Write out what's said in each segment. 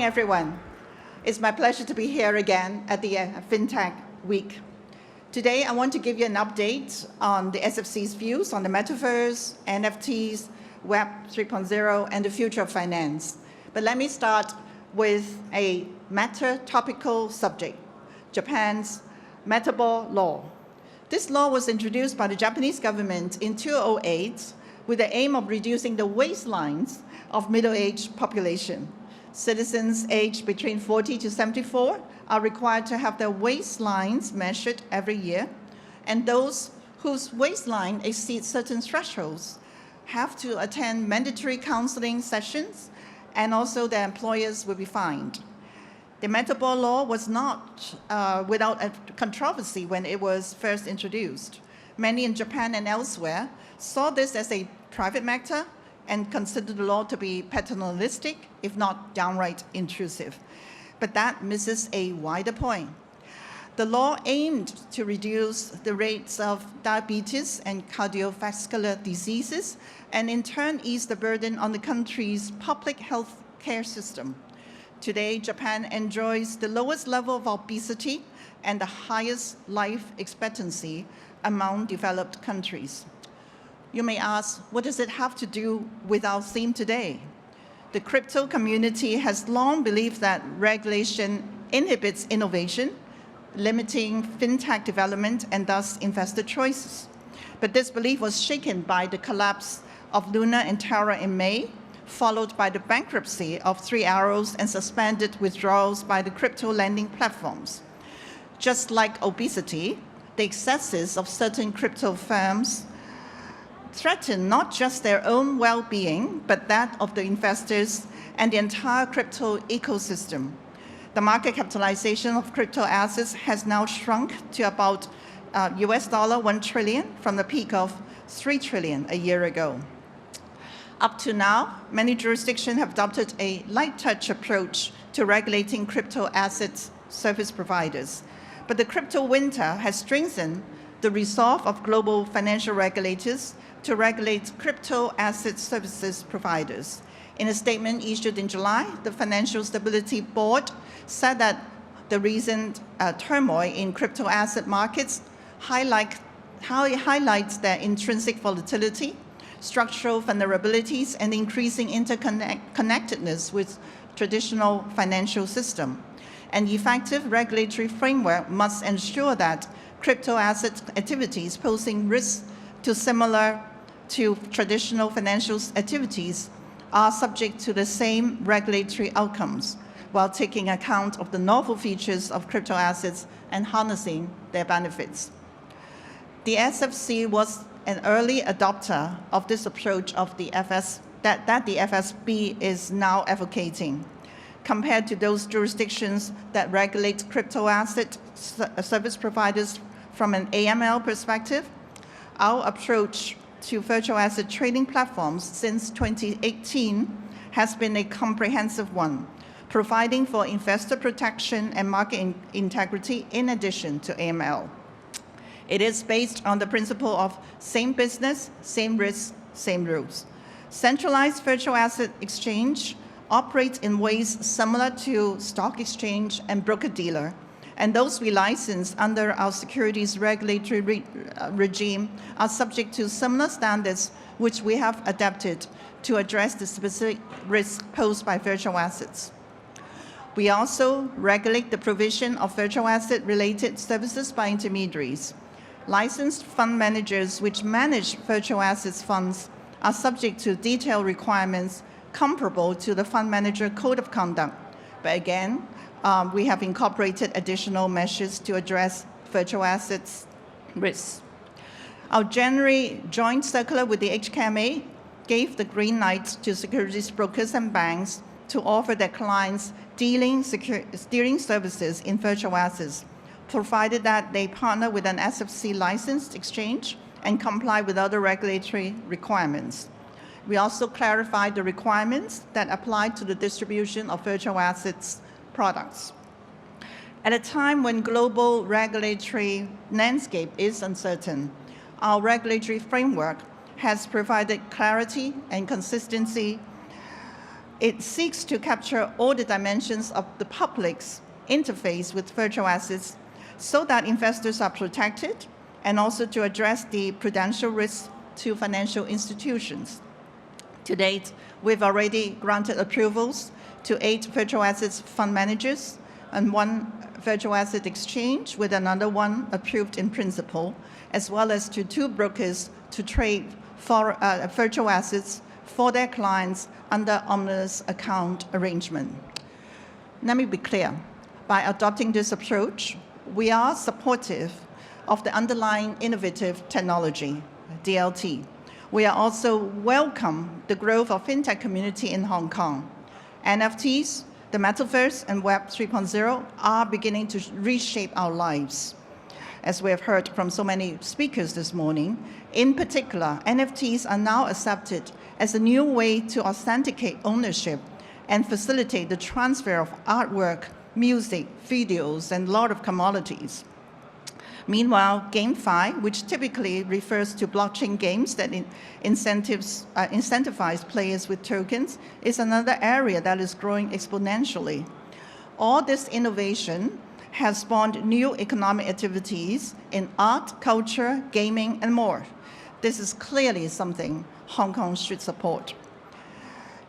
everyone. It's my pleasure to be here again at the FinTech Week. Today, I want to give you an update on the SFC's views on the metaverse, NFTs, Web 3.0, and the future of finance. But let me start with a topical subject, Japan's Metabor Law. This law was introduced by the Japanese government in 2008 with the aim of reducing the waistlines of middle-aged population. Citizens aged between 40 to 74 are required to have their waistlines measured every year, and those whose waistline exceeds certain thresholds have to attend mandatory counseling sessions, and also their employers will be fined. The Metabor Law was not without a controversy when it was first introduced. Many in Japan and elsewhere saw this as a private matter and considered the law to be paternalistic, if not downright intrusive. But that misses a wider point. The law aimed to reduce the rates of diabetes and cardiovascular diseases, and in turn ease the burden on the country's public health care system. Today, Japan enjoys the lowest level of obesity and the highest life expectancy among developed countries. You may ask, what does it have to do with our theme today? The crypto community has long believed that regulation inhibits innovation, limiting fintech development and thus investor choices. But this belief was shaken by the collapse of Luna and Terra in May, followed by the bankruptcy of Three Arrows and suspended withdrawals by the crypto lending platforms. Just like obesity, the excesses of certain crypto firms threaten not just their own well-being, but that of the investors and the entire crypto ecosystem. The market capitalization of crypto assets has now shrunk to about $1 trillion from the peak of $3 trillion a year ago. Up to now, many jurisdictions have adopted a light touch approach to regulating crypto asset service providers. But the crypto winter has strengthened the resolve of global financial regulators to regulate crypto asset services providers. In a statement issued in July, the Financial Stability Board said that the recent turmoil in crypto asset markets highlights their intrinsic volatility, structural vulnerabilities, and increasing interconnectedness with traditional financial system. An effective regulatory framework must ensure that crypto asset activities posing risks similar to traditional financial activities are subject to the same regulatory outcomes while taking account of the novel features of crypto assets and harnessing their benefits. The SFC was an early adopter of this approach of the that the FSB is now advocating. Compared to those jurisdictions that regulate crypto asset service providers from an AML perspective, our approach to virtual asset trading platforms since 2018 has been a comprehensive one, providing for investor protection and market integrity in addition to AML. It is based on the principle of same business, same risk, same rules. Centralized virtual asset exchange operates in ways similar to stock exchange and broker-dealer, and those we license under our securities regulatory regime are subject to similar standards which we have adapted to address the specific risks posed by virtual assets. We also regulate the provision of virtual asset-related services by intermediaries. Licensed fund managers which manage virtual assets funds are subject to detailed requirements comparable to the fund manager code of conduct. But again, we have incorporated additional measures to address virtual assets risks. Our January joint circular with the HKMA gave the green light to securities brokers and banks to offer their clients steering services in virtual assets, provided that they partner with an SFC licensed exchange and comply with other regulatory requirements. We also clarified the requirements that apply to the distribution of virtual assets products. At a time when global regulatory landscape is uncertain, our regulatory framework has provided clarity and consistency It seeks to capture all the dimensions of the public's interface with virtual assets so that investors are protected, and also to address the prudential risks to financial institutions. To date, we've already granted approvals to 8 virtual assets fund managers and 1 virtual asset exchange, with another one approved in principle, as well as to 2 brokers to trade for virtual assets for their clients under omnibus account arrangement. Let me be clear. By adopting this approach, we are supportive of the underlying innovative technology, DLT. We are also welcome the growth of FinTech community in Hong Kong. NFTs, the Metaverse, and Web 3.0 are beginning to reshape our lives. As we have heard from so many speakers this morning, in particular, NFTs are now accepted as a new way to authenticate ownership and facilitate the transfer of artwork, music, videos, and a lot of commodities. Meanwhile, GameFi, which typically refers to blockchain games that incentivize players with tokens, is another area that is growing exponentially. All this innovation has spawned new economic activities in art, culture, gaming, and more. This is clearly something Hong Kong should support.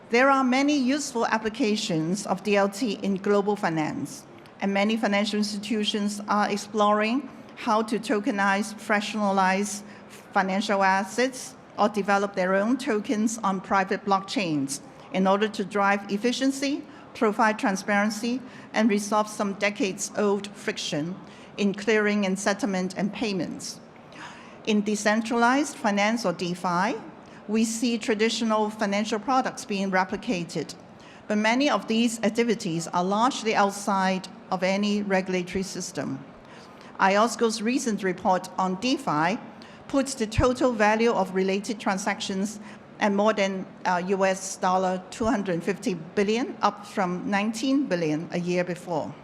There are many useful applications of DLT in global finance, and many financial institutions are exploring how to tokenize, fractionalize financial assets, or develop their own tokens on private blockchains in order to drive efficiency, provide transparency, and resolve some decades-old friction in clearing and settlement and payments. In decentralized finance, or DeFi, we see traditional financial products being replicated, but many of these activities are largely outside of any regulatory system. IOSCO's recent report on DeFi puts the total value of related transactions at more than US $250 billion, up from 19 billion a year before.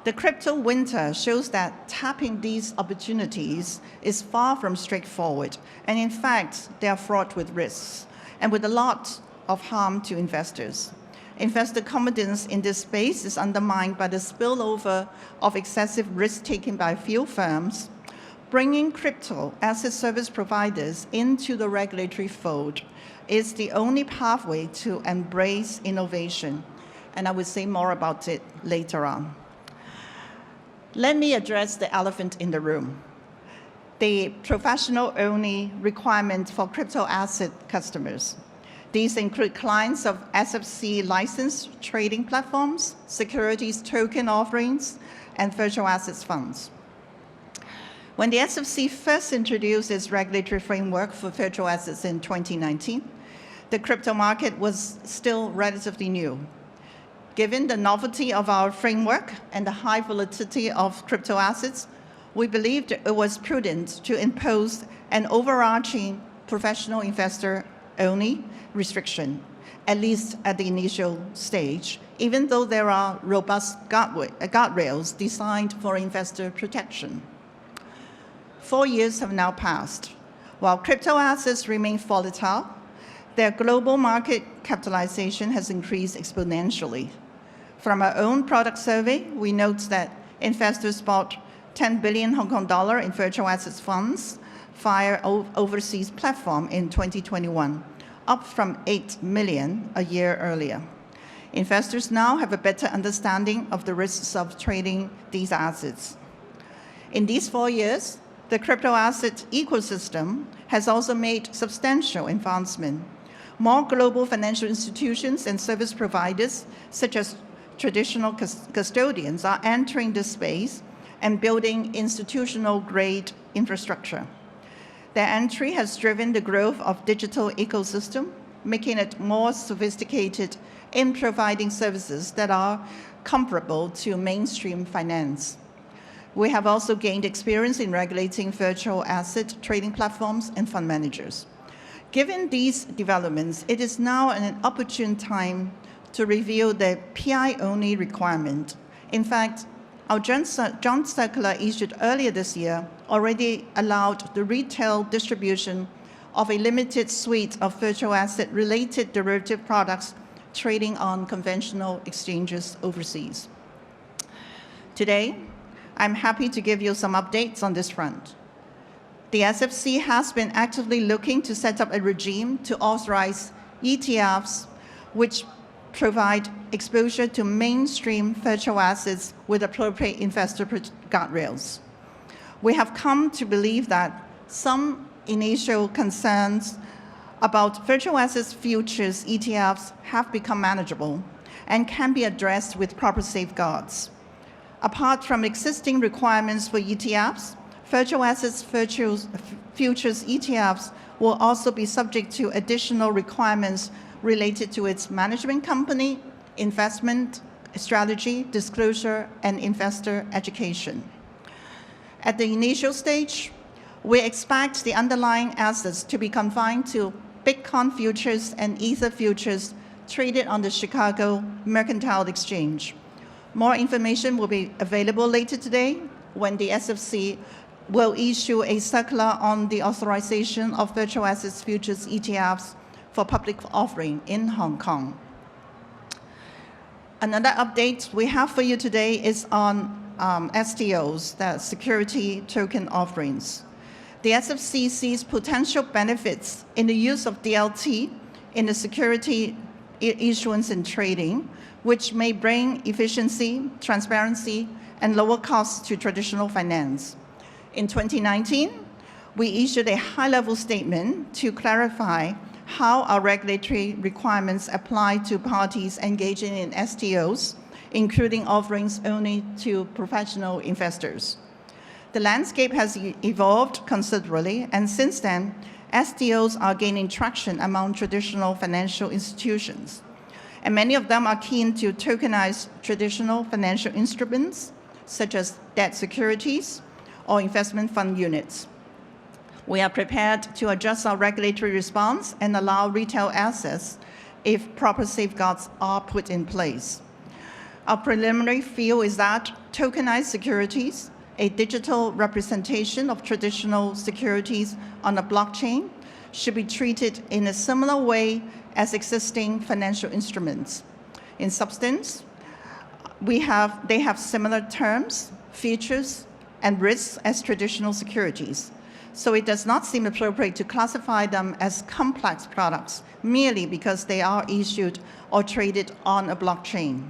The crypto winter shows that tapping these opportunities is far from straightforward, and in fact, they are fraught with risks and with a lot of harm to investors. Investor confidence in this space is undermined by the spillover of excessive risk-taking by few firms. Bringing crypto asset service providers into the regulatory fold is the only pathway to embrace innovation, and I will say more about it later on. Let me address the elephant in the room, the professional-only requirement for crypto asset customers. These include clients of SFC licensed trading platforms, securities token offerings, and virtual assets funds. When the SFC first introduced its regulatory framework for virtual assets in 2019, the crypto market was still relatively new. Given the novelty of our framework and the high volatility of crypto assets, we believed it was prudent to impose an overarching professional investor-only restriction, at least at the initial stage, even though there are robust guardrails designed for investor protection. 4 years have now passed. While crypto assets remain volatile, their global market capitalization has increased exponentially. From our own product survey, we note that investors bought 10 billion Hong Kong dollar in virtual assets funds via overseas platform in 2021, up from 8 million a year earlier. Investors now have a better understanding of the risks of trading these assets. In these 4 years, the crypto asset ecosystem has also made substantial advancement. More global financial institutions and service providers, such as traditional custodians, are entering this space and building institutional-grade infrastructure. Their entry has driven the growth of digital ecosystem, making it more sophisticated in providing services that are comparable to mainstream finance. We have also gained experience in regulating virtual asset trading platforms and fund managers. Given these developments, it is now an opportune time to review the PI-only requirement. In fact, our joint circular issued earlier this year already allowed the retail distribution of a limited suite of virtual asset-related derivative products trading on conventional exchanges overseas. Today, I'm happy to give you some updates on this front. The SFC has been actively looking to set up a regime to authorize ETFs which provide exposure to mainstream virtual assets with appropriate investor guardrails. We have come to believe that some initial concerns about virtual assets futures ETFs have become manageable and can be addressed with proper safeguards. Apart from existing requirements for ETFs, virtual assets futures ETFs will also be subject to additional requirements related to its management company, investment strategy, disclosure, and investor education. At the initial stage, we expect the underlying assets to be confined to Bitcoin futures and Ether futures traded on the Chicago Mercantile Exchange. More information will be available later today when the SFC will issue a circular on the authorization of virtual assets futures ETFs for public offering in Hong Kong. Another update we have for you today is on STOs, the security token offerings. The SFC sees potential benefits in the use of DLT in the security issuance and trading, which may bring efficiency, transparency, and lower costs to traditional finance. In 2019, we issued a high-level statement to clarify how our regulatory requirements apply to parties engaging in STOs, including offerings only to professional investors. The landscape has evolved considerably, and since then, STOs are gaining traction among traditional financial institutions. And many of them are keen to tokenize traditional financial instruments, such as debt securities or investment fund units. We are prepared to adjust our regulatory response and allow retail access if proper safeguards are put in place. Our preliminary view is that tokenized securities, a digital representation of traditional securities on a blockchain, should be treated in a similar way as existing financial instruments. In substance, they have similar terms, features, and risks as traditional securities. So it does not seem appropriate to classify them as complex products merely because they are issued or traded on a blockchain.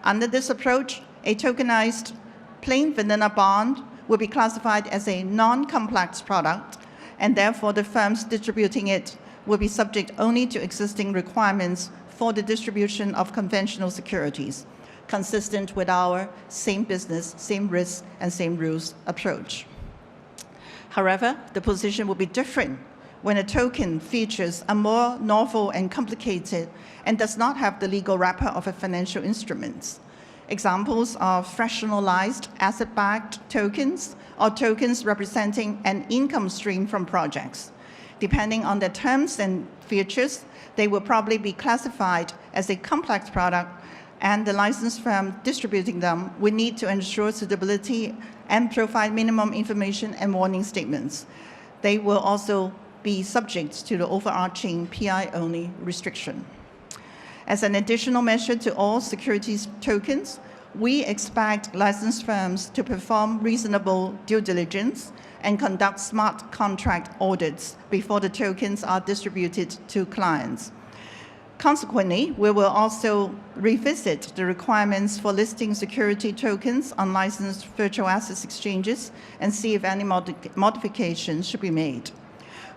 Under this approach, a tokenized plain vanilla bond will be classified as a non-complex product, and therefore the firms distributing it will be subject only to existing requirements for the distribution of conventional securities, consistent with our same business, same risks, and same rules approach. However, the position will be different when a token features are more novel and complicated and does not have the legal wrapper of a financial instrument. Examples are fractionalized asset-backed tokens or tokens representing an income stream from projects. Depending on their terms and features, they will probably be classified as a complex product, and the licensed firm distributing them will need to ensure suitability and provide minimum information and warning statements. They will also be subject to the overarching PI-only restriction. As an additional measure to all securities tokens, we expect licensed firms to perform reasonable due diligence and conduct smart contract audits before the tokens are distributed to clients. Consequently, we will also revisit the requirements for listing security tokens on licensed virtual assets exchanges and see if any modifications should be made.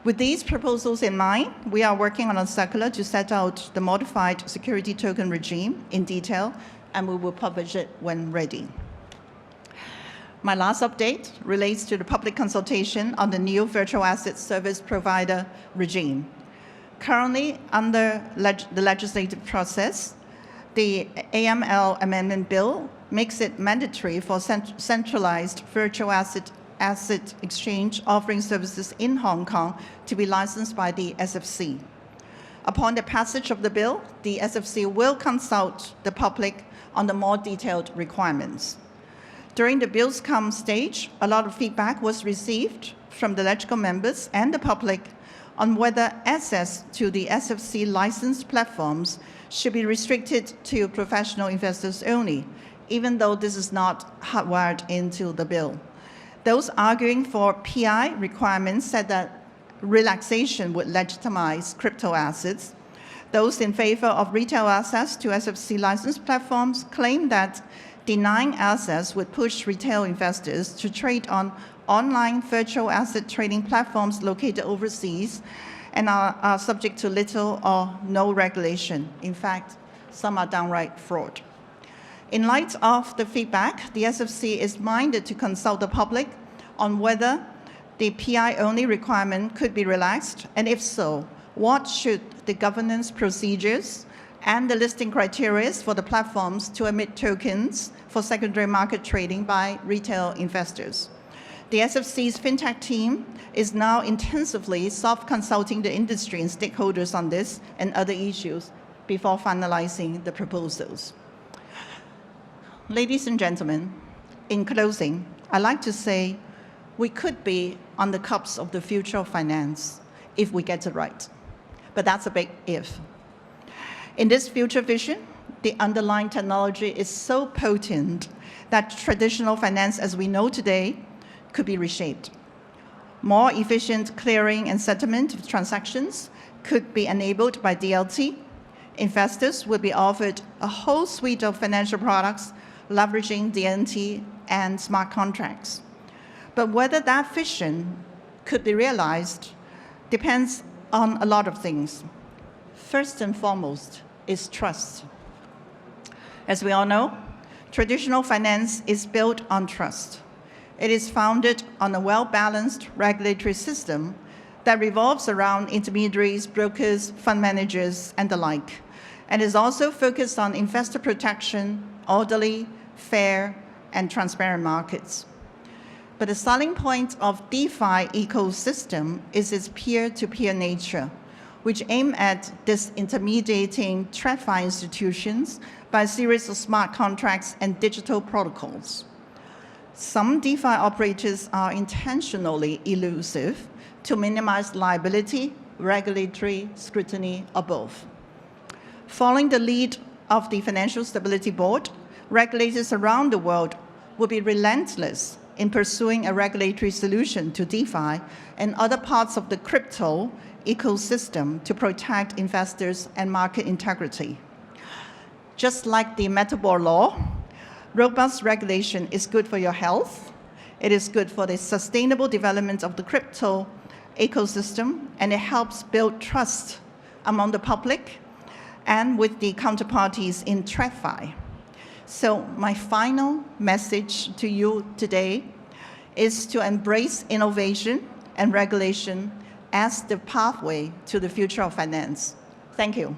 With these proposals in mind, we are working on a circular to set out the modified security token regime in detail, and we will publish it when ready. My last update relates to the public consultation on the new virtual asset service provider regime. Currently, under the legislative process, the AML Amendment Bill makes it mandatory for centralized virtual asset exchange offering services in Hong Kong to be licensed by the SFC. Upon the passage of the bill, the SFC will consult the public on the more detailed requirements. During the bill's come stage, a lot of feedback was received from the LegCo members and the public on whether access to the SFC licensed platforms should be restricted to professional investors only, even though this is not hardwired into the bill. Those arguing for PI requirements said that relaxation would legitimize crypto assets. Those in favor of retail access to SFC licensed platforms claim that denying access would push retail investors to trade on online virtual asset trading platforms located overseas and are subject to little or no regulation. In fact, some are downright fraud. In light of the feedback, the SFC is minded to consult the public on whether the PI-only requirement could be relaxed, and if so, what should the governance procedures and the listing criteria for the platforms to emit tokens for secondary market trading by retail investors. The SFC's FinTech team is now intensively self-consulting the industry and stakeholders on this and other issues before finalizing the proposals. Ladies and gentlemen, in closing, I'd like to say we could be on the cusp of the future of finance if we get it right. But that's a big if. In this future vision, the underlying technology is so potent that traditional finance as we know today could be reshaped. More efficient clearing and settlement of transactions could be enabled by DLT. Investors will be offered a whole suite of financial products leveraging DLT and smart contracts. But whether that vision could be realized depends on a lot of things. First and foremost is trust. As we all know, traditional finance is built on trust. It is founded on a well-balanced regulatory system that revolves around intermediaries, brokers, fund managers, and the like, and is also focused on investor protection, orderly, fair, and transparent markets. But the selling point of DeFi ecosystem is its peer-to-peer nature, which aim at disintermediating TradFi institutions by a series of smart contracts and digital protocols. Some DeFi operators are intentionally elusive to minimize liability, regulatory scrutiny, or both. Following the lead of the Financial Stability Board, regulators around the world will be relentless in pursuing a regulatory solution to DeFi and other parts of the crypto ecosystem to protect investors and market integrity. Just like the Metabor law, robust regulation is good for your health, it is good for the sustainable development of the crypto ecosystem, and it helps build trust among the public and with the counterparties in TradFi. So my final message to you today is to embrace innovation and regulation as the pathway to the future of finance. Thank you.